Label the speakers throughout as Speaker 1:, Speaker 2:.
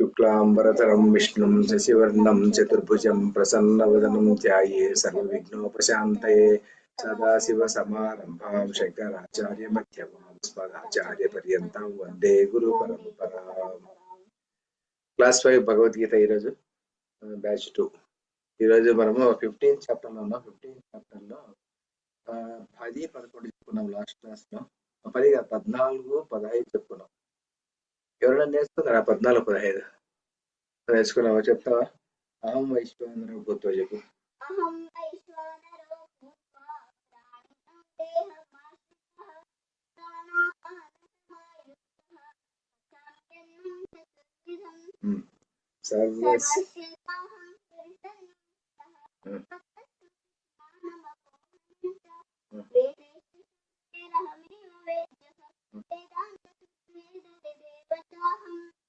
Speaker 1: शुक्लांबरधरं विष्णुं शशिवर्णं चतुर्भुजं प्रसन्नवदनं ध्याये सर्वविघ्नोपशान्तये सदाशिवसमारम्भां शंकराचार्यमध्यमां अस्मदाचार्यपर्यन्तां वन्दे गुरुपरम्परां। क्लास 5 భగవద్గీత ఈరోజు బ్యాచ్ 2. ఈరోజు మనము 15th చాప్టర్ లో ఉన్నాం. 15th చాప్టర్ లో 10, 11 చెప్పుకున్నాం. లాస్ట్ క్లాస్ లో 10 కాదు 14, 15 చెప్పుకున్నాం. ఎవరైనా నేర్చుకున్నారా 14, 15 నేర్చుకున్నావా? చెప్తావా? అహం వైశ్వానరో భూత్వా చెప్పు.
Speaker 2: అహం వైశ్వానరో భూత్వా ప్రాణినాం దేహమాశ్రితః సర్వస్య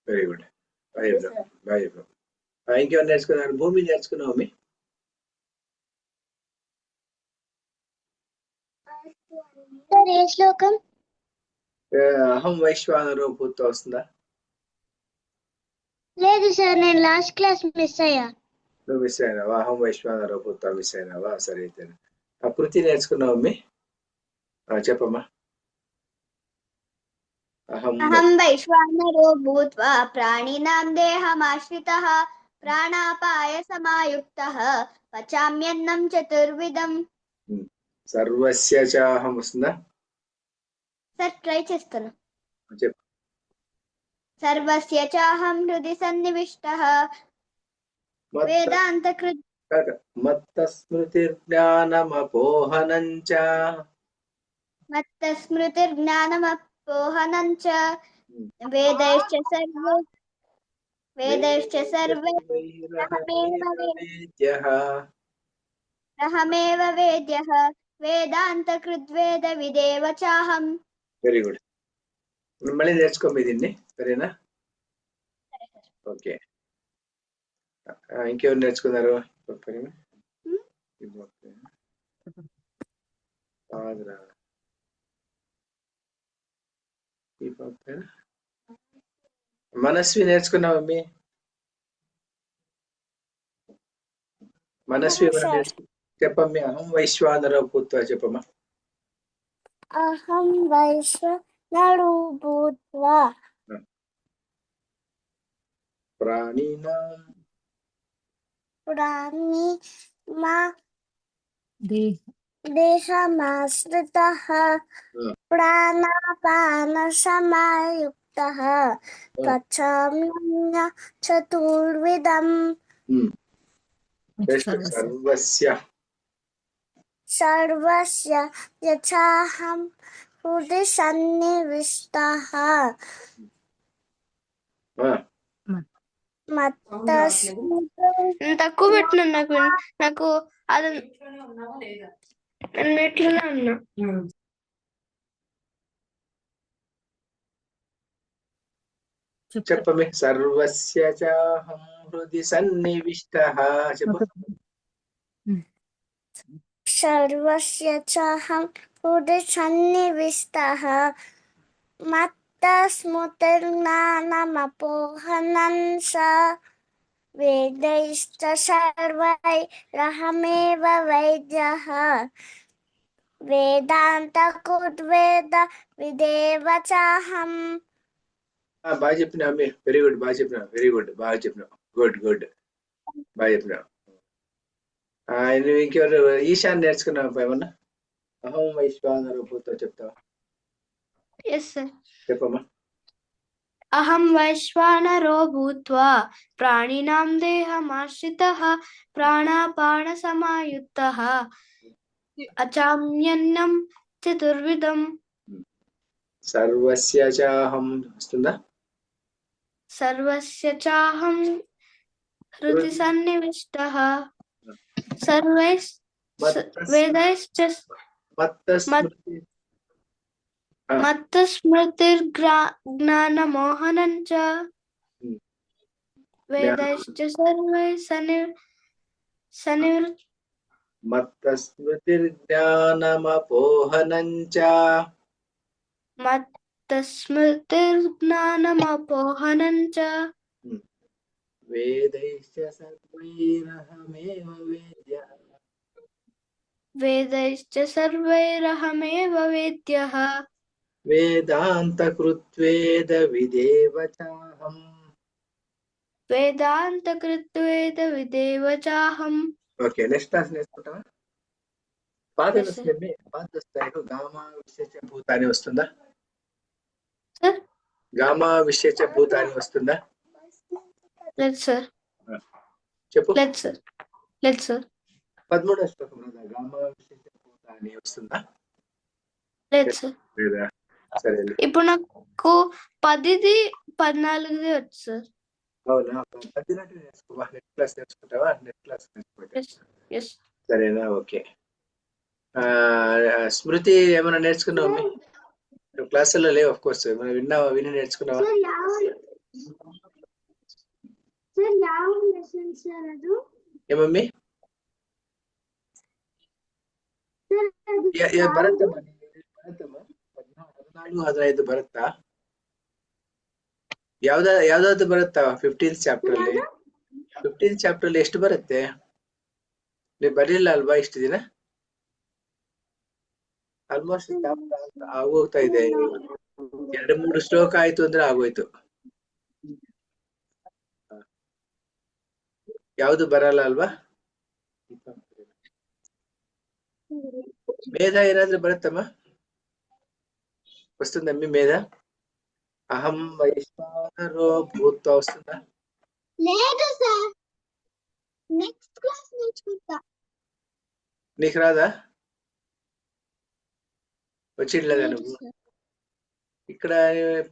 Speaker 1: వెరీ గుడ్. ఇంకేమైనా నేర్చుకున్నారు? భూమి నేర్చుకున్నావు మీ?
Speaker 2: శ్లోకం
Speaker 1: అహం వైశ్వానరో భూత్వా వస్తుందా?
Speaker 2: లేదు సార్, నేను లాస్ట్ క్లాస్ మిస్ అయ్యా.
Speaker 1: నువ్వు మిస్ అయినావా? అహం వైశ్వానరో భూత్వా మిస్ అయినావా? సరే అయితే ఆ కృతి నేర్చుకున్నావు మీ? చెప్పమ్మా.
Speaker 2: అహం వైశ్వానరో భూత్వా ప్రాణినాం దేహమాశ్రితః ప్రాణాపాయ సమాయుక్తః పచామ్యన్నం చతుర్విధం.
Speaker 1: సర్వస్య చాహం వస్తుందా?
Speaker 2: సార్ ట్రై చేస్తాను.
Speaker 1: చెప్పు.
Speaker 2: సర్వస్య చాహం హృది సన్నివిష్టః వేదాంతకృత్
Speaker 1: మత్తస్మృతిర్జ్ఞానమపోహనం చ
Speaker 2: వేదైశ్చ సర్వైరహమేవ వేద్యః వేదాంతకృద్వేద విదేవ చాహం.
Speaker 1: Very good. మళ్ళీ నేర్చుకోమి దీన్ని, సరేనా? ఓకే. ఇంకెవరు నేర్చుకున్నారు? మనస్వి నేర్చుకున్నావు మీ? మనస్వి చెప్పమ్మా. అహం వైశ్వానరో భూత్వా చెప్పమ్మా.
Speaker 2: అహం వైశ్వానరో భూత్వా
Speaker 1: ప్రాణినాం
Speaker 2: దేహమాశ్రితః ప్రాణాపాన సమాయుక్తః పచామ్యన్నం చతుర్విధం. సర్వస్య యథాహం హృది సన్నివిష్టః తక్కువ పెట్టిన నాకు అది ఎట్లనే ఉన్నా.
Speaker 1: చెప్పమే. సర్వస్య చాహం హృది సన్నివిష్టః చెప్పు.
Speaker 2: సర్వస్య చాహం హృది సన్నివిష్టః మత్తస్మృతిర్జ్ఞానమపోహనం చ వేదైశ్చ సర్వైరహమేవ వేద్యః వేదాంతకృద్వేద విదేవ చాహం.
Speaker 1: బాగా చెప్పినావు మీ. Very good. బాగా చెప్పినావు. Very good. బాగా చెప్పినావు. Good good. బాగా చెప్పినావు. నువ్వు ఇంకెవరు ఈశాన్ నేర్చుకున్నావు ఏమన్నా? అహం వైశ్వానరో భూత్వా చెప్తావా? చెప్పమ్మా.
Speaker 2: అహం వైశ్వానరో భూత్వా ప్రాణినాం దేహమాశ్రితః ప్రాణాపాన సమాయుక్తః పచామ్యన్నం చతుర్విధం.
Speaker 1: సర్వస్య చాహం వస్తుందా?
Speaker 2: సర్వస్య చాహం హృది సన్నివిష్టః మత్తస్మృతిర్జ్ఞానమోహనం చ వేదైశ్చ
Speaker 1: మత్తస్మృతిర్జ్ఞానమపోహనం చ
Speaker 2: మత్తస్మృతిర్జ్ఞానమపోహనం చ
Speaker 1: वेदैश्च सर्वैरहमेव वेद्यः
Speaker 2: वेदैश्च सर्वैरहमेव वेद्यः
Speaker 1: वेदान्तकृत्वेदविदेव चाहम्
Speaker 2: वेदान्तकृत्वेदविदेव चाहम्
Speaker 1: ఓకే నెక్స్ట్ క్లాస్ నేర్చుకుంటావా పాత
Speaker 2: Yes, sir.
Speaker 1: వస్తాయి గామా విశేష భూతాన్ని వస్తుందా
Speaker 2: Sir?
Speaker 1: గామా విశేష భూతాన్ని వస్తుందా
Speaker 2: Let's, sir.
Speaker 1: చెప్పు
Speaker 2: Let's, sir. Let's, sir.
Speaker 1: 13వ శ్లోకం గామా విశేష భూతాన్ని వస్తుందా
Speaker 2: Let's, sir.
Speaker 1: లేదా సరే
Speaker 2: ఇప్పుడు నాకు 10ది 14ది వచ్చు సార్.
Speaker 1: అవునా 10 నేర్చుకోవా నెక్స్ట్ క్లాస్ నేర్చుకుంటావా నెక్స్ట్ క్లాస్ నేర్చుకుంటా సరేనా ఓకే స్మృతి ఏమైనా నేర్చుకున్నావు క్లాసుల్లో లేవు ఆఫ్ కోర్స్ ఏమైనా విన్నావా విని నేర్చుకున్నావా ఏమమ్మీ భరతమ్మ 14 15 ಬರುತ್ತಾ ಯಾವ್ದಾದ್ರು ಬರುತ್ತಾ 15th ಚಾಪ್ಟರ್ ಅಲ್ಲಿ 15th ಚಾಪ್ಟರ್ ಅಲ್ಲಿ ಎಷ್ಟು ಬರುತ್ತೆ ನೀವು ಬರಲಿಲ್ಲ ಅಲ್ವಾ ಇಷ್ಟು ದಿನ ಆಲ್ಮೋಸ್ಟ್ ಆಗೋಗ್ತಾ ಇದೆ 2-3 ಶ್ಲೋಕ ಆಯ್ತು ಅಂದ್ರೆ ಆಗೋಯ್ತು ಯಾವ್ದು ಬರಲ್ಲ ಅಲ್ವಾ ಮೇಧ ಏನಾದ್ರೂ ಬರುತ್ತಮ್ಮ వస్తుందమ్మీ మీద అహం వైశ్వానరో భూత్వా వస్తుందా
Speaker 3: లేదు సార్ నెక్స్ట్ క్లాస్ నేర్చుకుంటా
Speaker 1: నీకు రాదా వచ్చిట్లేదా నువ్వు ఇక్కడ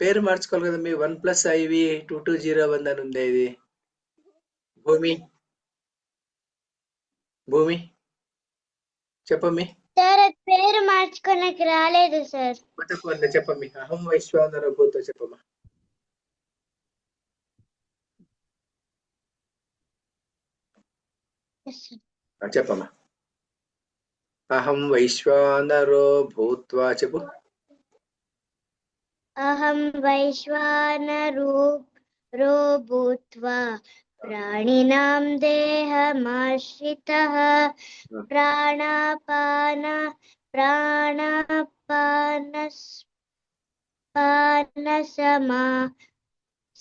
Speaker 1: పేరు మార్చుకోవాలి కదా మీ 1+IV 2201 అని ఉంది ఇది భూమి చెప్పమ్మీ
Speaker 3: సార్ పేరు మార్చుకోనకి రాలేదు సార్
Speaker 1: చెప్పమ్మీ అహం వైశ్వానరో భూత్వా చెప్పమ్మా చెప్పమ్మా అహం వైశ్వానరో భూత్వా చెప్పు
Speaker 3: అహం వైశ్వానరో భూత్వా ప్రాణినాం దేహమాశ్రితః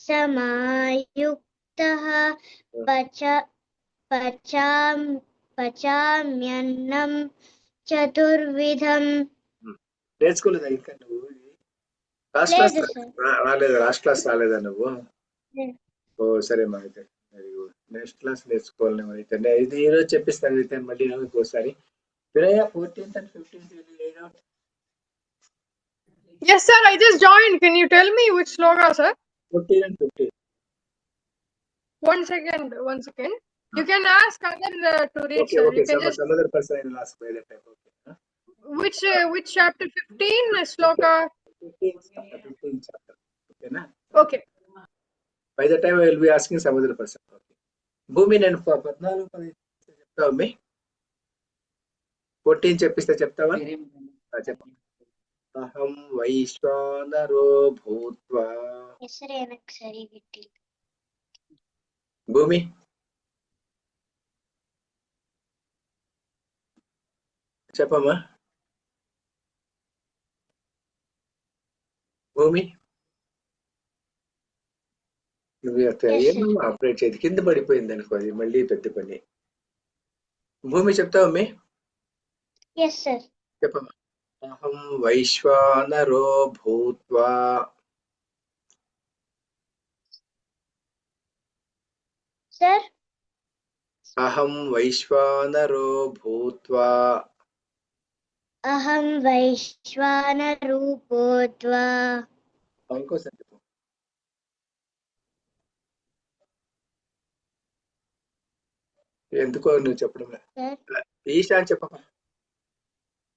Speaker 3: సమాయుక్తః పచామ్యన్నం చతుర్విధం
Speaker 1: నేర్చుకోలేదా ఇంకా నువ్వు లాస్ట్ క్లాస్ రాలేదా నువ్వు ఓ సరే మా అయితే వెరీ గుడ్ నెక్స్ట్ క్లాస్ నేర్చుకోవాలి అయితే ఇది ఈరోజు చెప్పిస్తాను అయితే మళ్ళీ ఇంకోసారి 14th and 15th
Speaker 4: Yes sir, I just joined. Can you tell me which sloka, sir?
Speaker 1: 14 and 15.
Speaker 4: One second. You can ask other to read,
Speaker 1: okay,
Speaker 4: sir.
Speaker 1: Okay.
Speaker 4: You can just
Speaker 1: some other person will ask by the time. Okay. Huh?
Speaker 4: Which chapter? 15 sloka.
Speaker 1: 15 chapter. Okay, na?
Speaker 4: Okay.
Speaker 1: By the time I will be asking some other person. Okay. Bhumi నేను 14 చెప్తావా మీ 14 చెప్పిస్తే చెప్తావా చెప్పు అహం వైశ్వానరో భూత్వా
Speaker 3: సరి పెట్టి
Speaker 1: భూమి చెప్పమ్మా భూమి నువ్వు ఏమో ఆపరేట్ చేతి కింద పడిపోయింది అనుకో అది మళ్ళీ పెద్ద పని భూమి చెప్తావా మీ చెప్పమ్మా అహం వైశ్వానరో భూత్వా
Speaker 3: సార్
Speaker 1: అహం వైశ్వానరో భూత్వా
Speaker 3: అహం వైశ్వానరో భూత్వా
Speaker 1: ఇంకోసారి చెప్పు ఎందుకో నువ్వు చెప్పడం ఈశా చెప్పమ్మా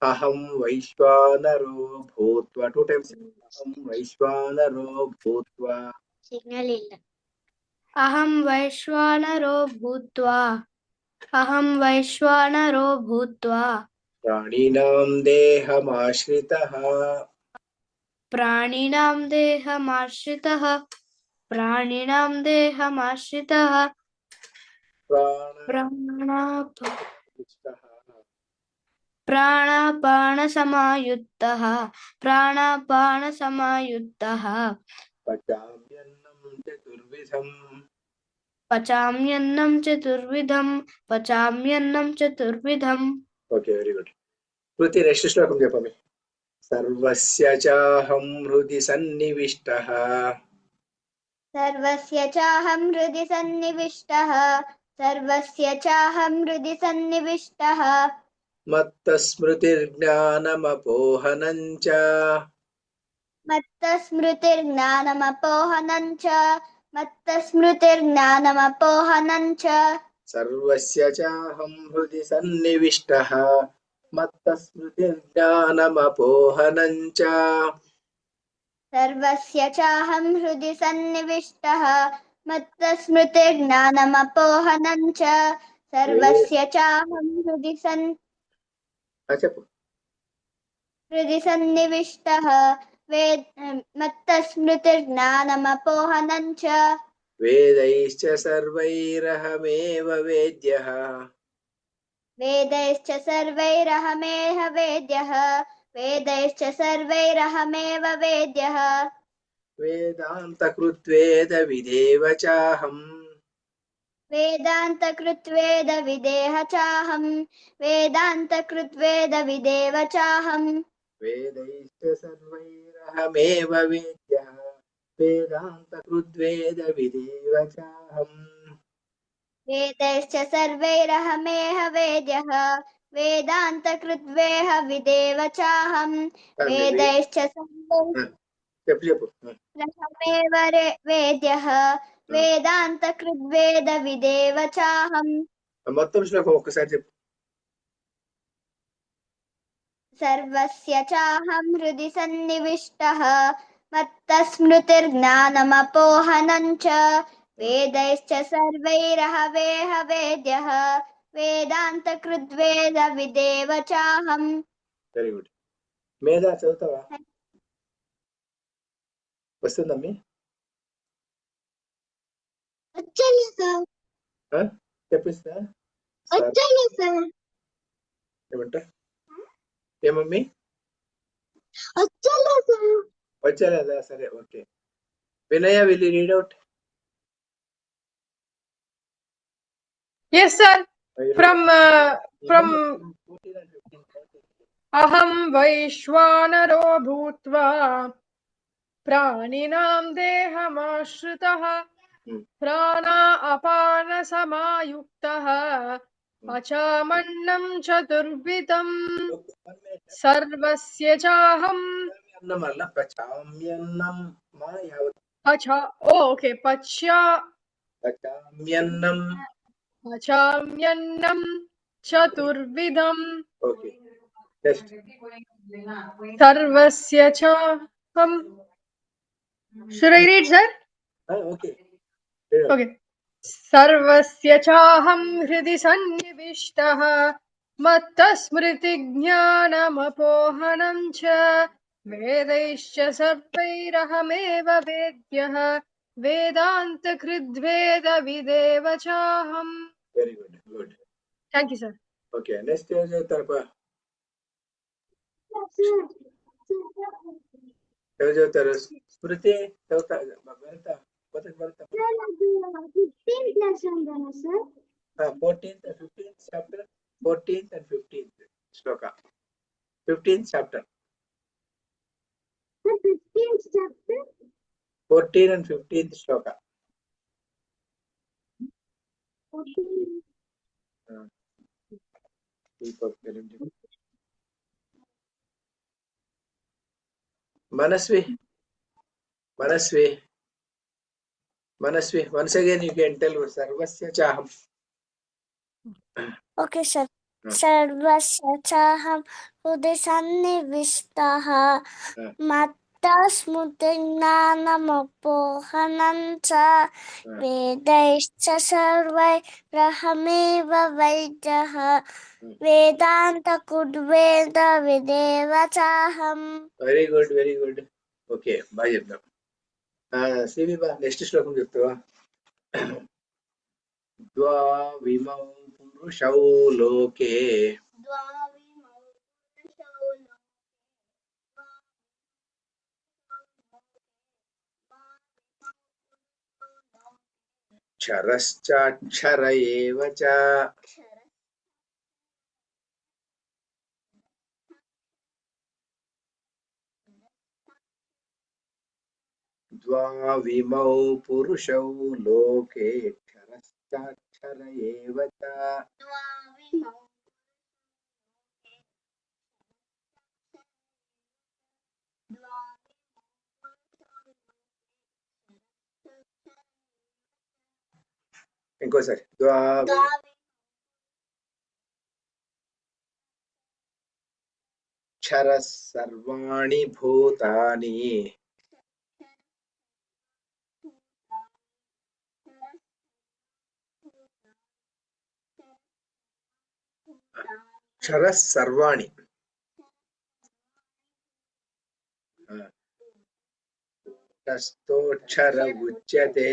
Speaker 1: అహం వైశ్వానరో భూత్వా 2 times అహం వైశ్వానరో భూత్వా
Speaker 3: సిగ్నల్ ಇಲ್ಲ
Speaker 2: అహం వైశ్వానరో భూత్వా
Speaker 1: ప్రాణినాం దేహమాశ్రితః
Speaker 2: ప్రాణినాం దేహమాశ్రితః प्राणापानसमायुक्तः प्राणापानसमायुक्तः
Speaker 1: पचाम्यन्नं
Speaker 2: चतुर्विधम्
Speaker 1: ओके वेरी गुड कृति नेक्स्ट श्लोकं చెప్పండి सर्वस्य चाहं हृदि सन्निविष्टः
Speaker 3: सर्वस्य चाहं हृदि सन्निविष्टः सर्वस्य चाहं हृदि सन्निविष्टः
Speaker 1: मत्तस्मृतिर्ज्ञानमपोहनं च
Speaker 3: मत्तस्मृतिर्ज्ञानमपोहनं च मत्तस्मृतिर्ज्ञानमपोहनं च
Speaker 1: सर्वस्य चाहं हृदि सन्निविष्टः मत्तस्मृतिर्ज्ञानमपोहनं च
Speaker 3: सर्वस्य चाहं हृदि सन्निविष्टः मत्तस्मृतिर्ज्ञानमपोहनं च सर्वस्य चाहं हृदि सन्निविष्टः मत्तस्मृतिर्ज्ञानमपोहनं च
Speaker 1: वेदैश्च सर्वैरहमेव वेद्यः
Speaker 3: वेदैश्च सर्वैरहमेव वेद्यः वेदैश्च सर्वैरहमेव वेद्यः
Speaker 1: वेदान्तकृत्वेदविदेव चाहम्
Speaker 3: वेदान्तकृत्वेदविदेह चाहं वेदान्तकृत्वेदविदेव चाहं
Speaker 1: वेदैश्च सर्वैरहमेव वेद्यः वेदान्तकृद्वेदविदेव चाहम्
Speaker 3: वेदैश्च सर्वैरहमेह वेद्यः वेदान्तकृद्वेह विदेव चाहं वेदैश्च सर्वैरहमेव वेद्यः वेदान्तकृद्वेदविदेव चाहं
Speaker 1: మొత్తం శ్లోకం ఒక్కసారి చెప్పు
Speaker 3: सर्वस्य चाहं हृदि सन्निविष्टः मत्तस्मृतिर्ज्ञानमपोहनं च वेदैश्च सर्वैरहमेह वेद्यः वेदान्तकृद्वेदविदेव चाहं
Speaker 1: వెరీ గుడ్ మేధా చదువుతావా వస్తుందమ్మి చెప్పిస్తా ఏమంట ఏమమ్మీ వచ్చలేదా సరే ఓకే వినయ will you read out
Speaker 4: Yes, sir. From Aham Vaishwanaro Bhutva Praninam Dehamashritah Prana Apana Samayuktah Pachamannam Chaturvidam Sarvasya Chaham
Speaker 1: అన్నం వల్ల పచామ్యన్నం మా యావత్
Speaker 4: okay, Pachamyannam Chaturvidam
Speaker 1: okay next
Speaker 4: Sarvasya Chaham. Should I read, sir?
Speaker 1: Okay
Speaker 4: Okay. Sarvasya Chaham Hridi Sannivishtaha Mattasmritignanamapohanam cha Vedaischa Sarvairahameva Vedyah Vedanta Kridveda Videva Chaham.
Speaker 1: Very good good
Speaker 4: Thank you, sir.
Speaker 1: Okay next ఏం చదువుతారప్ప ఎవరు చదువుతారు స్మృతి చదువుతా భరత భరత 14th and 15th chapter 14th and 15th shloka 15th chapter 14 and 15th shloka Manasvi, once again you can tell Sarvasya Chaham.
Speaker 2: Okay, sir. सर्वस्य चाहं हृदि सन्निविष्टः मत्तस्मृतिर्ज्ञानमपोहनं च वेदैश्च सर्वैरहमेव वेद्यः वेदान्तकृद्वेदविदेव चाहम्.
Speaker 1: Very good. Okay, bye చెప్దాం. CV బా నెక్స్ట్ శ్లోకం చెప్తావా? द्वाविमौ पुरुषौ लोके क्षरश्चाक्षर एव च द्वाविमौ पुरुषौ लोके क्षरश्चाक्षर एव च ఇంకోసారి क्षर सर्वाणि भूतानि क्षर सर्वाणि कूटस्थोऽक्षर उच्यते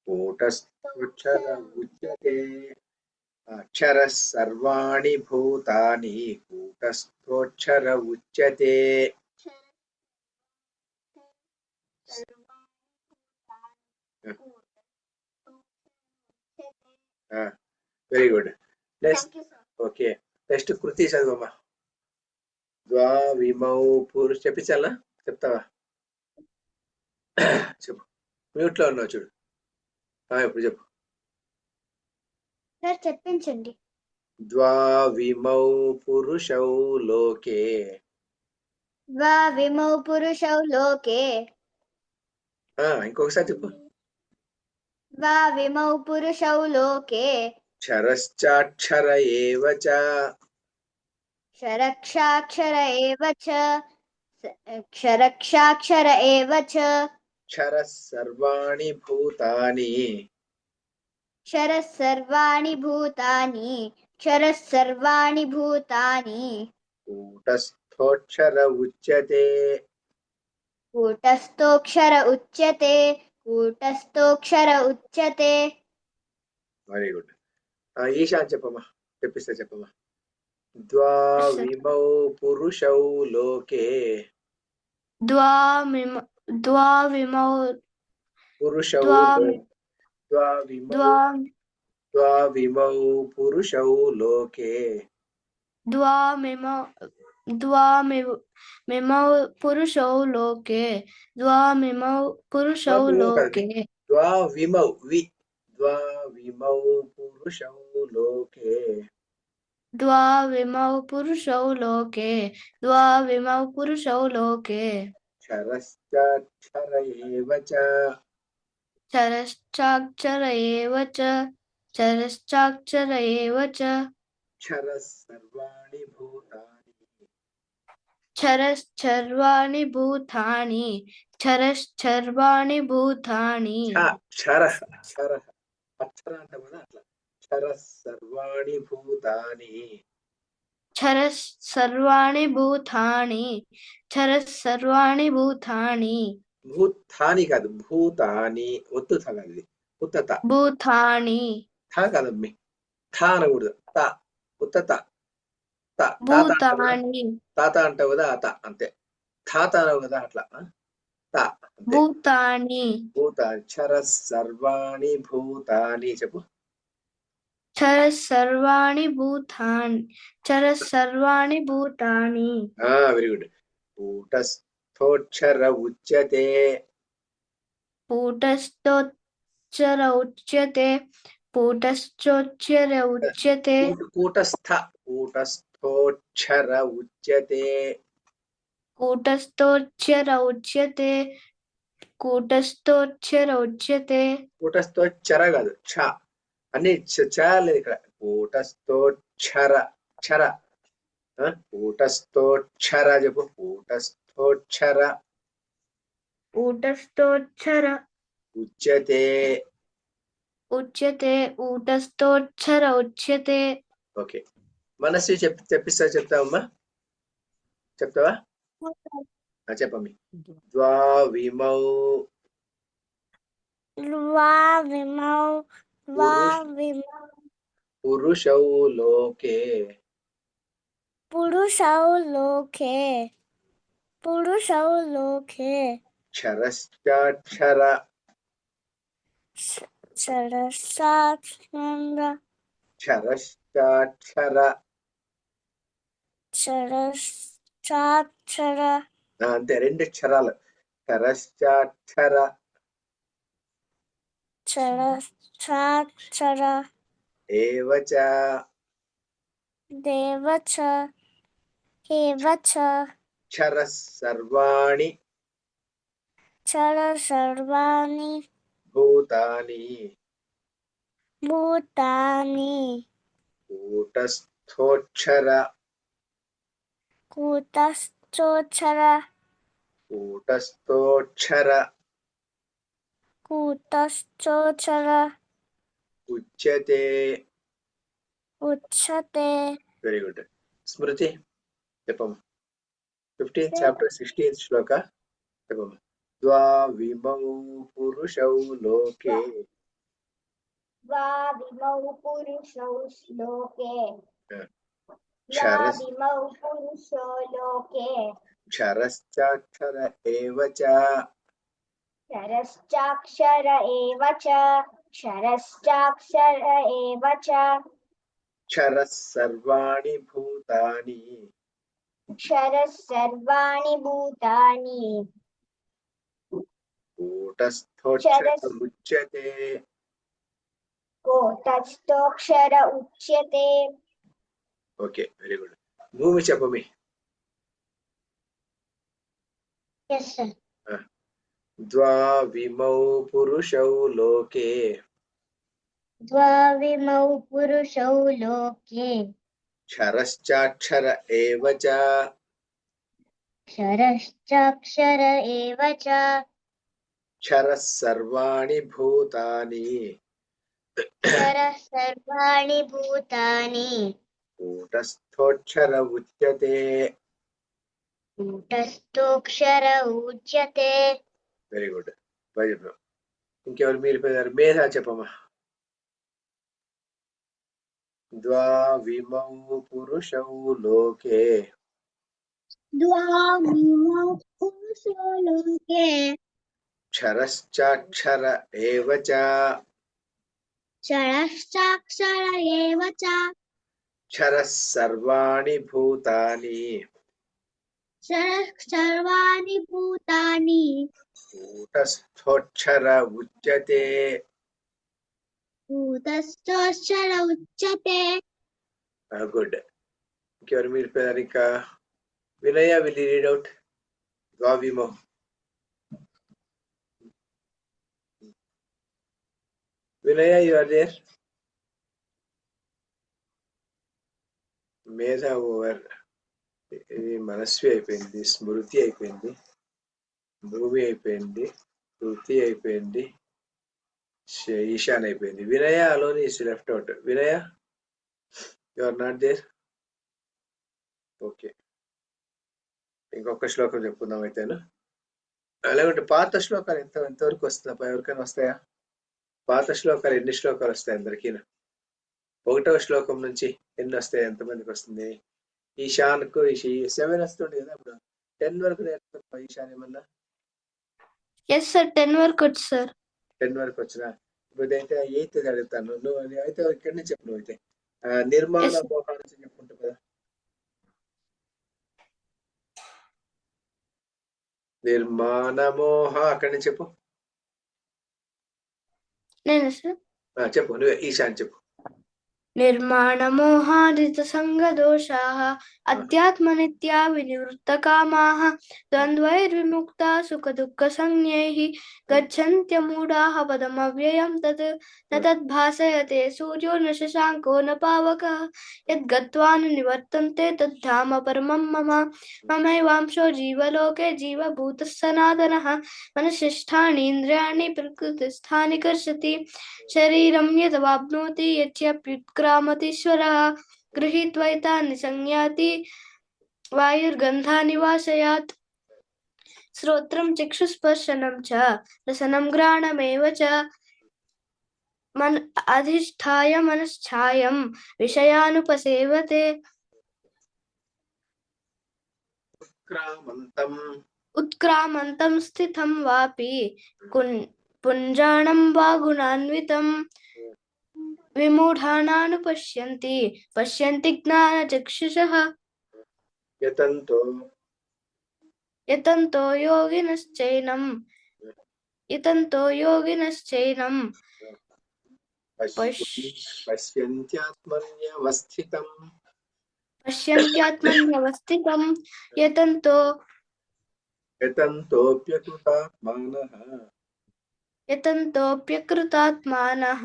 Speaker 1: कूटस्थोऽक्षर उच्यते अक्षरः सर्वाणि भूतानि कूटस्थोऽक्षर उच्यते very good next okay next Kriti చదవమ్మా ద్వావిమౌ పురుష చెప్పించాలా చెప్తావా చెప్పు మ్యూట్ లో ఉన్నావు చూడు ఇప్పుడు చెప్పు
Speaker 3: సార్ చెప్పించండి
Speaker 1: ద్వావిమౌ పురుషౌ లోకే
Speaker 3: ద్వావిమౌ పురుషౌ లోకే
Speaker 1: ఇంకొకసారి చెప్పు
Speaker 3: ద్వావిమౌ పురుషౌ లోకే
Speaker 1: क्षरश्चाक्षर एव च
Speaker 3: क्षरक्षाक्षर एव च क्षरक्षाक्षर एव च
Speaker 1: क्षरः सर्वाणि भूतानि
Speaker 3: क्षरः सर्वाणि भूतानि क्षरः सर्वाणि भूतानि
Speaker 1: कूटस्थोऽक्षर उच्यते
Speaker 3: कूटस्थोऽक्षर उच्यते कूटस्थोऽक्षर उच्यते
Speaker 1: వెరీ గుడ్ ఈశాన్ చెప్పమ్మా చెప్పిస్తా చెప్పమ్మా ద్వావిమౌ పురుషౌ లోకే
Speaker 2: द्वाविमौ
Speaker 1: పురుషౌ
Speaker 2: द्वा-
Speaker 1: ద్వావిమౌ పురుషౌ లోకే
Speaker 2: द्वामिमौ पुरुषौ लोके द्वामिमौ पुरुषौ लोके
Speaker 1: ద్వావిమౌ ద్వావిమౌ పురుషౌ లోకే
Speaker 2: द्वाविमौ पुरुषौ लोके द्वाविमौ पुरुषौ लोके
Speaker 1: क्षरश्चाक्षर एव च
Speaker 2: क्षरश्चाक्षर एव च क्षरश्चाक्षर एव च
Speaker 1: क्षरः सर्वाणि भूतानि
Speaker 2: क्षरश्चर्वाणि भूतानि क्षरश्चर्वाणि भूतानि
Speaker 1: क्षरः क्षरः అక్షర అంటే కదా అట్లా क्षरः सर्वाणि भूतानि
Speaker 2: क्षरः सर्वाणि भूतानि क्षरः सर्वाणि भूतानि
Speaker 1: భూతాని కాదు భూతాని ఒత్తు తగది ఉత్తత
Speaker 2: భూతాని
Speaker 1: థ కాదమ్మి థ అనకూడదు త ఉత్తత
Speaker 2: భూతాని
Speaker 1: తాత అంటావు కదా అత అంతే తాత అనవు కదా అట్లా త
Speaker 2: భూతాని
Speaker 1: భూతాని క్షర సర్వాణి భూతాని చెప్పు
Speaker 2: क्षरः सर्वाणि भूतानि क्षरः सर्वाणि भूतानि
Speaker 1: వెరీ గుడ్ కూటస్థోక్షర ఉచ్యతే
Speaker 2: कूटस्थोच्चर उच्यते कूटस्थोच्चर उच्यते
Speaker 1: కూటస్థోక్షర ఉచ్యతే
Speaker 2: कूटस्थोच्चर उच्यते कूटस्थोच्चर उच्यते
Speaker 1: కూటస్థోచ్చర కాదు క్ష అన్ని చ లేదు ఇక్కడ కూటస్థోక్షర క్షర కూటస్థోక్షర చెప్పు కూటస్థోక్షర
Speaker 2: कूटस्थोच्चर
Speaker 1: ఉచ్యతే
Speaker 2: उच्यते कूटस्थोच्चर उच्यते
Speaker 1: ఓకే మనసు చెప్తావమ్మా చెప్తావా చెప్పమ్మి. ద్వావిమౌ పురుషౌ లోకే క్షరశ్చాక్షర క్షరశ్చాక్షర అంతే, 2 అక్షరాలు. క్షరశ్చాక్షర ఏవచ క్షరః సర్వాణి భూతాని కూటస్థోక్షర ఉచ్యతే. Very good. స్మృతి చెప్పమ్మ. 15th chapter 16th శ్లోక చెప్పమ్మ. ద్వావిమౌ పురుషౌ లోకే క్షరశ్చాక్షర ఏవచ క్షరः సర్వాణి భూతాని కూటస్థోక్షర ఉచ్యతే. Okay, very good. భూమి చెప్పమి. ద్వావిమౌ పురుషౌ లోకే క్షరశ్చాక్షర ఏవచ క్షరः సర్వాణి భూతాని కూటస్థోక్షర ఉచ్యతే. Very good. ఇంకెవరు మీరు మేధ చెప్పమ్మా. ద్వావిమౌ పురుషౌ లోకే క్షరశ్చాక్షర ఏవచ క్షరः సర్వాణి భూతాని కూటస్థోక్షర ఉచ్యతే. గుడ్. ఇంకెవరు మీరు ఇంకా వినయ విల్ రీడ్ అవుట్ ద్వావిమౌ. Vinaya, you are there? Medha over. ఇది మనస్వి అయిపోయింది, స్మృతి అయిపోయింది, భూమి అయిపోయింది, శృతి అయిపోయింది, ఈశాన్ అయిపోయింది. Vinaya alone is left out. Vinaya, you are not there. Okay, ఇంకొక శ్లోకం చెప్పుకుందాం అయితేను. లేకుంటే పాత శ్లోకాలు ఎంతవరకు వస్తుందా? ఎవరికైనా వస్తాయా? పాత శ్లోకాలు ఎన్ని శ్లోకాలు వస్తాయి అందరికీ? 1వ శ్లోకం నుంచి ఎన్ని వస్తాయి? ఎంతమందికి వస్తుంది? ఈశాన్కు 7 వస్తుండే కదా, ఇప్పుడు 10 వరకు నేర్చుకున్నా. ఈశాన్ ఏమన్నా?
Speaker 2: ఎస్ సార్, 10 వరకు వచ్చు సార్.
Speaker 1: 10 వరకు వచ్చినా. ఇప్పుడు అయితే 8th అడుగుతాను. నువ్వు అయితే ఇక్కడి నుంచి చెప్పు. నువ్వు అయితే నిర్మాణ మోహ నుంచి చెప్పుకుంటావు కదా. నిర్మాణ మోహ అక్కడి నుంచి చెప్పు.
Speaker 2: నేను సార్
Speaker 1: చెప్పు, నువ్వే ఈశాన్ చెప్పు.
Speaker 2: निर्माणमोहादितसङ्गदोषाः अध्यात्मनित्या विनिवृत्तकामाः द्वन्द्वैर्विमुक्ता सुखदुःखसंज्ञैः गच्छन्त्यमूढाः पदमव्ययं तत् न तद्भासयते सूर्यो न शशाङ्को न पावकः यद्गत्वा न निवर्तन्ते तद्धाम परमं मम ममैवांशो जीवलोके जीवभूतः सनातनः मनशिष्ठानि इन्द्रियाणि प्रकृतिस्थानि कर्षति शरीरं यदवाप्नोति यच्चाप्युत्क्रामतीश्वरः गृहीत्वैतानि संयाति वायुर्गन्धानि वाशयात् श्रोत्रं चक्षुस्पर्शनं च रसनं घ्राणमेव च मन अधिष्ठाय मनश्चायं विषयानुपसेवते उत्क्रामन्तं स्थितं वापि पुञ्जानं वा गुणान्वितं विमूढानानुपश्यन्ति पश्यन्ति ज्ञानचक्षुषः यतन्तो योगिनश्चैनं पश्यन्त्यात्मन्यवस्थितं यतन्तोऽप्यकृतात्मानः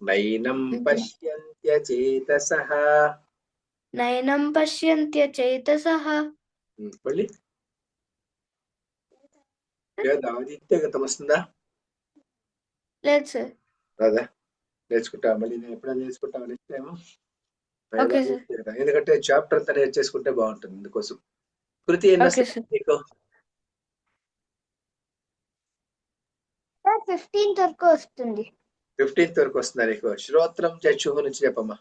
Speaker 1: नैनं पश्यन्त्यचेतसः మళ్ళీ ఆదిత్యగతమొస్తుందా
Speaker 2: లేదు సార్.
Speaker 1: రాదా నేర్చుకుంటా మళ్ళీ నేను ఎప్పుడైనా నేర్చుకుంటా నెక్స్ట్ టైం
Speaker 2: ఓకే సార్.
Speaker 1: ఎందుకంటే చాప్టర్ అంతా నేర్చేసుకుంటే బాగుంటుంది అందుకోసం కృతి ఎన్ని
Speaker 2: ఓకే సార్.
Speaker 1: నీకు
Speaker 3: 15th వరకు వస్తుంది.
Speaker 1: 15th వరకు వస్తుందా నీకు శ్రోత్రం చక్షుః నుంచి చెప్పమ్మా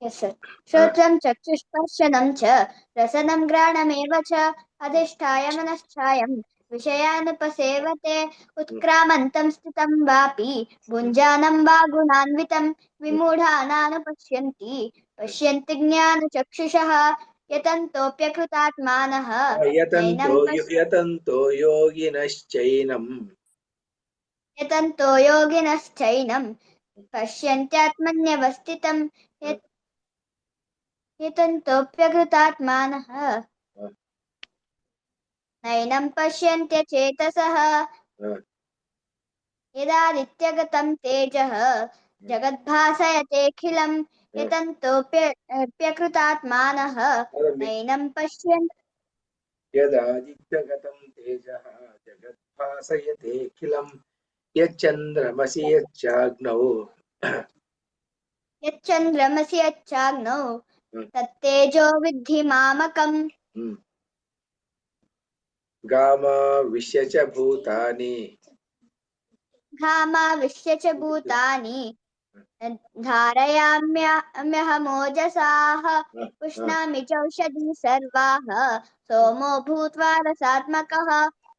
Speaker 3: Yes, sir. श्रोत्रं चक्षुस्पर्शनं च रसनं घ्राणमेव च अधिष्ठाय मनश्चायं विषयानुपसेवते उत्क्रामन्तं स्थितं वापि भुञ्जानं वा गुणान्वितं विमूढानानुपश्यन्ति पश्यन्ति ज्ञानचक्षुषः यतन्तोऽप्यकृतात्मानः
Speaker 1: యతంతో
Speaker 3: योगिनश्चैनं पश्यन्त्यात्मन्यवस्थितं यतन्तोऽप्यकृतात्मानः नैनं पश्यन्त्यचेतसः यदादित्यगतं तेजः जगद्भासयतेऽखिलं यतन्तोऽप्यकृतात्मानः नैनं पश्यन्ति
Speaker 1: యదాదిత్యగతం తేజః జగద్భాసయతేఖిలం యచ్చంద్రమసి యచ్చాగ్నౌ
Speaker 3: यच्चन्द्रमसि यच्चाग्नौ तत्तेजो विद्धि मामकम्
Speaker 1: गामाविश्य च भूतानि
Speaker 3: घामाविश्य च भूतानि धारयाम्यहमोजसाः पुष्णामि चौषधी सर्वाः सोमो भूत्वा रसात्मकः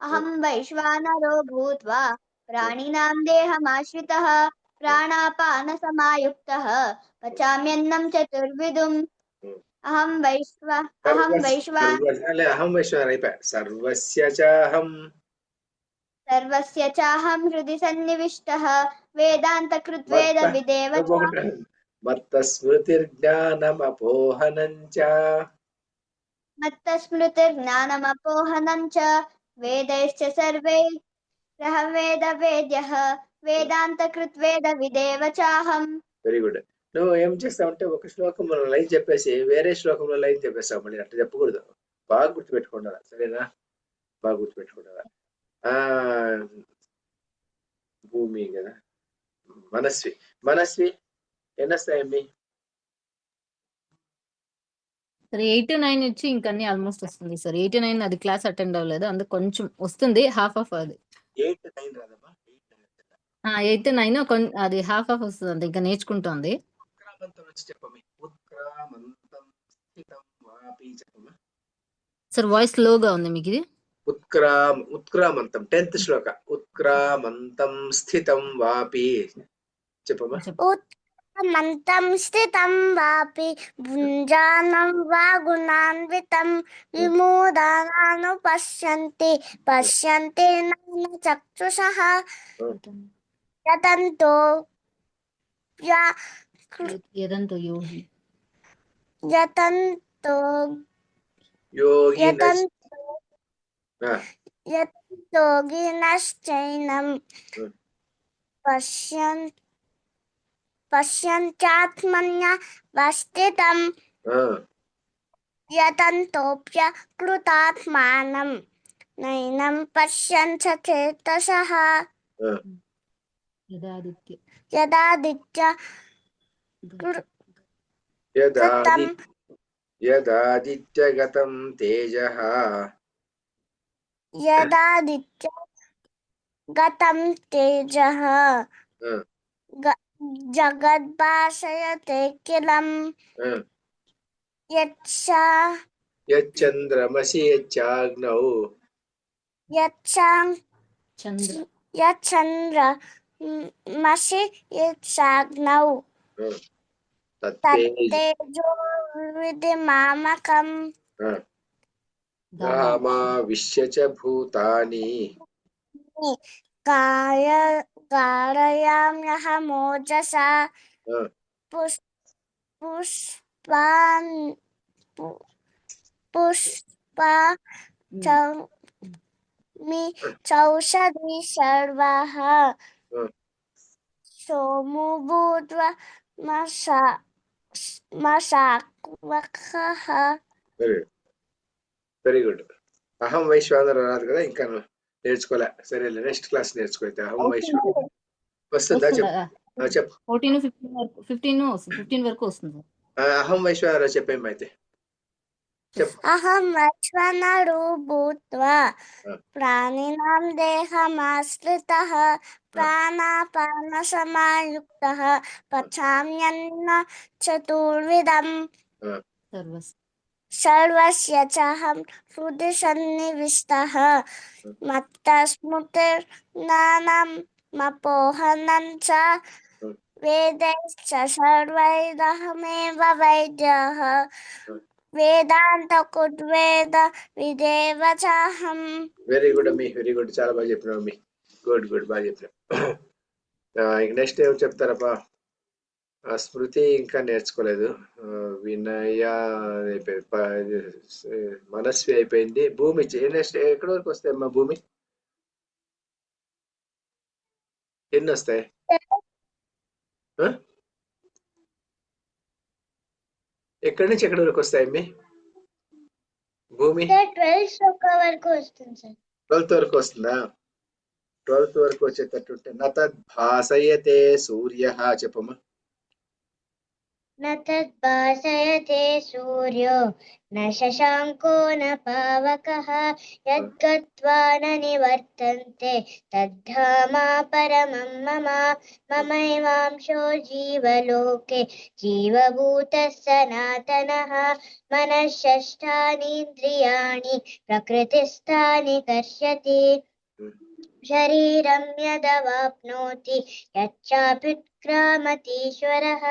Speaker 3: अहं वैश्वानरो भूत्वा प्राणिनां देहमाश्रितः प्राणापानसमायुक्तः पचाम्यन्नं चतुर्विधम् अहं सर्वस्य चाहं हृदि सन्निविष्टः वेदान्तकृद्वेदविदेव मत्तस्मृतिर्ज्ञानमपोहनं च वेदैश्च सर्वैः वेदवेद्यः వేదాంతకృత్వేద చాహం.
Speaker 1: Very good. నువ్వు ఏం చేస్తావంటే ఒక శ్లోకంలో లైన్ చెప్పేసి వేరే శ్లోకంలో లైన్ చెప్పేస్తావు. మళ్ళీ అట్లా చెప్పకూడదు. బాగా గుర్తుపెట్టుకుంటారా? సరేనా? బాగా గుర్తుపెట్టుకుంటారా? భూమి కదా. మనస్వి ఎన్ని వస్తాయమ్మి?
Speaker 5: సరే 8 to 9 ఇచ్చి ఇంకన్నీ ఆల్మోస్ట్ వస్తుంది సార్. 8 to 9 అది క్లాస్ అటెండ్ అవ్వలేదు, అందుకు కొంచెం వస్తుంది. హాఫ్ ఆఫ్ అది
Speaker 1: 8 to 9 రాదమ్మా.
Speaker 5: 8 to 9 అది హాఫ్ ఆఫ్ వస్తుంది అంతే, ఇంకా నేర్చుకుంటోంది. సార్ వాయిస్ లోగా ఉంది మీకు. ఇది
Speaker 1: ఉత్క్రామంతం 10th శ్లోక. ఉత్క్రామంతం స్థితం వాపి చెప్పమ్మా.
Speaker 3: మంతం స్థితం వాపి భుంజానం వా గుణాన్వితం విమూఢానాను పశ్యంతి చక్షుషః యతంతో యోగినశ్చైనం పశ్యంత్యాత్మన్యवस्थितं యతంతోऽప్యకృతాత్మానం నైనం పశ్యంత్యచేతసః యదాదిత్యగతం
Speaker 1: యదాదిత్యగతం తేజః
Speaker 2: యదాదిత్య గతం తేజః
Speaker 1: ఆ,
Speaker 2: జగద్భాసయతే కిలం
Speaker 1: ఆ.
Speaker 2: యచ్చా
Speaker 1: యచ్చంద్రమసి యచ్చాగ్నౌ
Speaker 2: యచ్చాం
Speaker 5: చంద్ర
Speaker 2: యచ్చంద్రమసి యచ్చాగ్నౌ
Speaker 1: ఆ, తత్తేజ
Speaker 2: తత్తేజో విధిమామకం
Speaker 1: ఆ, గామావిశ్య చ భూతాని
Speaker 2: కారయామ్యహమోజసా
Speaker 1: ఆ,
Speaker 2: పుష్పాన్ పుష్పా చౌషధి సర్వః
Speaker 1: ఆ.
Speaker 2: సోము భూత్వా మశాక్వః.
Speaker 1: వెరీ గుడ్ అహం వైశ్వానర రాదు కదా ఇంకా నేర్చుకోలే సరేలే నెక్స్ట్ క్లాస్ నేర్చుకోఅయితే అహం వైశ్వానర వస్తుందా చెప్పు
Speaker 5: 14 15 వరకు వస్తుంది.
Speaker 1: అహం వైశ్వానర చెప్పేం అయితే చెప్పు
Speaker 2: అహం వైశ్వానరో భూత్వా
Speaker 1: ఆ.
Speaker 2: ప్రాణినాం దేహమాశ్రితః ప్రాణాపానసమాయుక్తః పచామ్యన్న చతుర్విధం సర్వస్య చాహం హృది సన్నివిష్టః మత్తస్మృతిర్జ్ఞానం మపోహనం చ వేదైశ్చ సర్వైరహమేవ వైద్యః వేదాంత కుద్వేద విదేవ చాహం.
Speaker 1: వెరీ గుడ్ అమ్మి వెరీ గుడ్ చాలా బాగా చెప్పినావు అమ్మి గుడ్ బాగా చెప్పినావు ఇంక నెక్స్ట్ ఏం చెప్తారప్పా స్మృతి ఇంకా నేర్చుకోలేదు వినయ అయిపోయింది మనస్వి అయిపోయింది భూమి నెక్స్ట్ ఎక్కడి వరకు వస్తాయి అమ్మా భూమి ఎన్ని వస్తాయి ఎక్కడి నుంచి ఎక్కడి వరకు వస్తాయి అమ్మి భూమి
Speaker 3: 12th వరకు వస్తుంది సార్.
Speaker 1: 12th వరకు వస్తుందా 12th వరకు వచ్చేటట్టుంటే నతద్భాసయతే సూర్య చెప్పమ్మా
Speaker 3: न तद्भासयते सूर्यो न शशाङ्को न पावकः यद्गत्वा न निवर्तन्ते तद्धामा परमं मम ममैवांशो जीवलोके जीवभूतः सनातनः मनःषष्ठानीन्द्रियाणि प्रकृतिस्थानि कर्षति शरीरं यदवाप्नोति यच्चाप्युत्क्रामतीश्वरः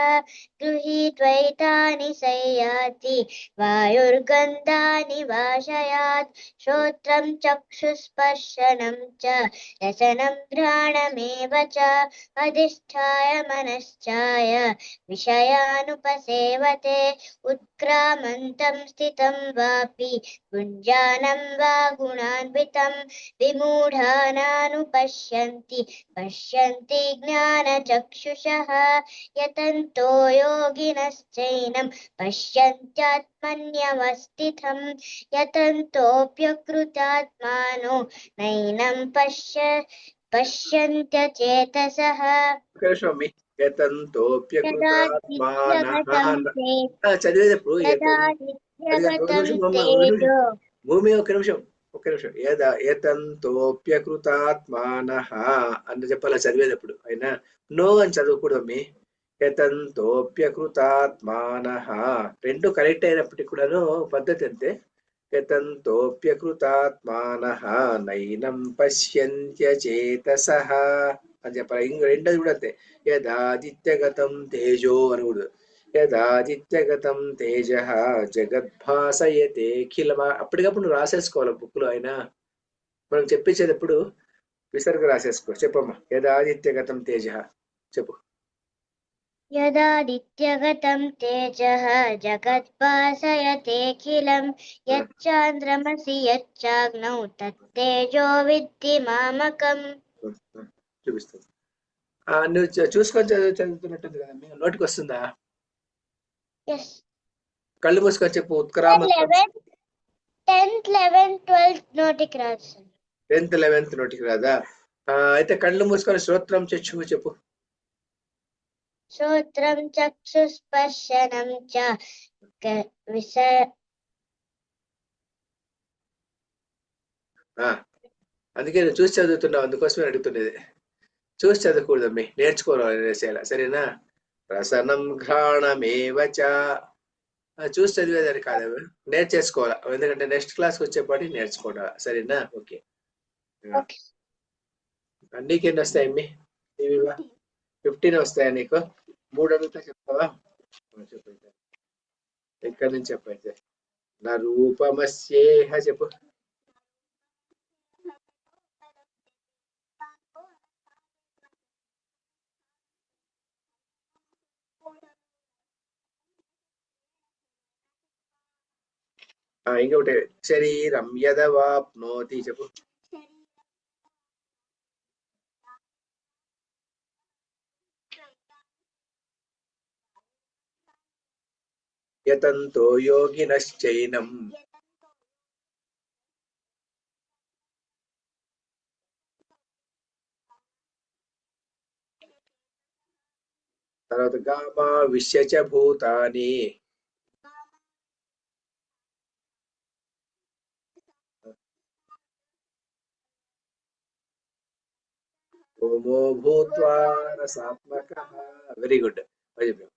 Speaker 3: गृहीत्वैतानि संयाति वायुर्गन्धानि वाशयात् श्रोत्रं चक्षुस्पर्शनं च रसनं घ्राणमेव च अधिष्ठाय मनश्चाय विषयानुपसेवते उत्क्रामन्तं स्थितं वापि भुञ्जानं वा गुणान्वितं विमूढानानुपश्यन्ति ज्ञानचक्षुषः यतन्तो योगिनश्चैनं पश्यन्त्यात्मन्यवस्थितं यतन्तोऽप्यकृतात्मानो नैनं पश्यन्त्यचेतसः
Speaker 1: చదివేటప్పుడు భూమి ఒక నిమిషం ఏతంతోప్యకృతాత్మానః అని చెప్పాలా చదివేటప్పుడు అయినా నో అని చదవకూడదు అమ్మి ఏతంతోప్యకృతాత్మానః రెండు కరెక్ట్ అయినప్పటికీ కూడాను పద్ధతి అంతే ఏతంతోప్యకృతాత్మానః నైనం పశ్యంత్యచేతసః అని చెప్పాలి ఇంక రెండోది కూడా అంతే యదాదిత్యగతం తేజో అనకూడదు యదాదిత్యగతం తేజ జగద్భాసయతే ఖిలమా అప్పటికప్పుడు నువ్వు రాసేసుకోవాలి బుక్ లో అయినా మనం చెప్పించేటప్పుడు విసర్గ రాసేసుకో చెప్పమ్మా యదాదిత్యగతం తేజ చెప్పు
Speaker 3: यदादित्यगतं तेजः जगद्भासयतेऽखिलं यच्चान्द्रमसि यच्चाग्नौ तत्तेजो विद्धि मामकम्.
Speaker 1: చూపిస్తుంది నువ్వు చూసుకొని చదువుతున్నట్టుంది కదా నోటికి వస్తుందా
Speaker 3: Yes.
Speaker 1: కళ్ళు మూసుకొని చెప్పు ఉత్క్రామ
Speaker 3: 10th 11th 12th నోటికి రాదు సార్.
Speaker 1: 10th 11th నోటికి రాదా అయితే కళ్ళు మూసుకొని శ్రోత్రం చక్షు చెప్పు
Speaker 3: श्रोत्रं चक्षुस्पर्शनं च
Speaker 1: అందుకే నువ్వు చూసి చదువుతున్నావు, అందుకోసమే అడుగుతున్నది. చూసి చదవకూడదమ్మి, నేర్చుకోవాలి. సరేనా? రసనం ఘ్రాణమేవచ, చూసి చదివేదాన్ని కాదు, నేర్చేసుకోవాలా. ఎందుకంటే నెక్స్ట్ క్లాస్కి వచ్చేపాటి నేర్చుకోవాలా. సరేనా? ఓకే. నీకెన్ని వస్తాయి అమ్మి? 15 వస్తాయా నీకు? 3 అడుగుతా చెప్తావా? చెప్పైతే ఎక్కడి నుంచి చెప్పైతే. నా రూపమస్యేహ చెప్పు. ఇంకొకటి, శరీరం యదవాప్నోతి చెప్పు. యతంతో యోగినశ్చైనం తర్వాత గామా విశ్యచ భూతాని ఓమో భూత్వా రసాత్మకః. వెరీ గుడ్, బాగా చెప్పారు.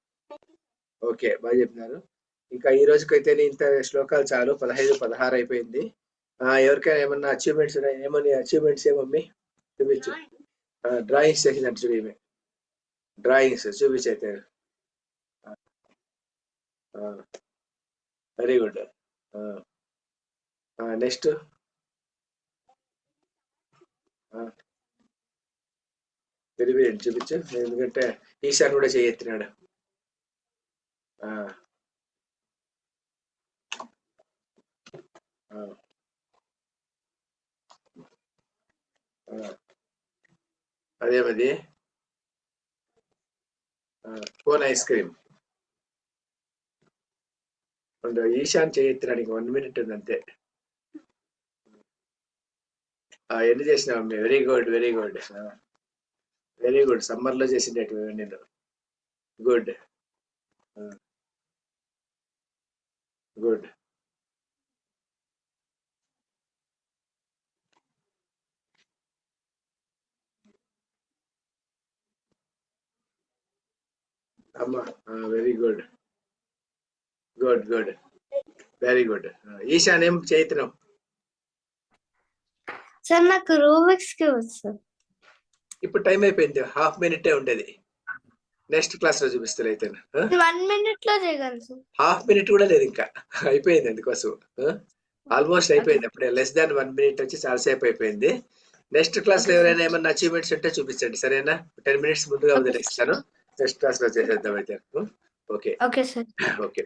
Speaker 1: ఓకే, బాగా చెప్పినారు. ఇంకా ఈ రోజుకైతే ఇంత శ్లోకాలు చాలు. 15, 16 అయిపోయింది. ఎవరికైనా ఏమన్నా అచీవ్మెంట్స్ ఉన్నాయి? ఏమని అచీవ్మెంట్స్ ఏమమ్మి చూపించు. డ్రాయింగ్స్ చేసినట్టు చూడు. ఈమె డ్రాయింగ్స్ చూపించైతే. Very good. Next very good చూపించు. ఎందుకంటే ఈశాన్ కూడా చేయెత్తినాడు. అదేమది కోన్ ఐస్ క్రీమ్. ఈశాన్ చేయెత్తినాడు. ఇంక 1 minute ఉంది అంతే. ఎన్ని చేసినావు? Very good, very good, very good. Summer లో చేసిండేటివి నేను. Good, good. అమ్మా very good, good good, very good. Ishan ఏం చేస్తున్నావు?
Speaker 2: సార్ నాకు రూబిక్స్ క్యూబ్ సార్.
Speaker 1: ఇప్పుడు టైం అయిపోయింది. 1/2 minute ఉండేది. నెక్స్ట్ క్లాస్ లో చూపిస్తారు అయితే.
Speaker 2: 1 minute లో చేయగలను సార్.
Speaker 1: 1/2 minute కూడా లేదు ఇంకా, అయిపోయింది. అందుకోసం ఆల్మోస్ట్ అయిపోయింది. అప్పుడే less than 1 minute వచ్చి చాలాసేపు అయిపోయింది. నెక్స్ట్ క్లాస్ లో ఎవరైనా ఏమన్నా అచీవ్మెంట్స్ ఉంటే చూపించండి. సరేనా? 10 minutes ముందుగా వదిలేస్తాను. నెక్స్ట్ క్లాస్ లో చేసేద్దాం అయితే. Okay,
Speaker 2: okay sir.
Speaker 1: ఓకే.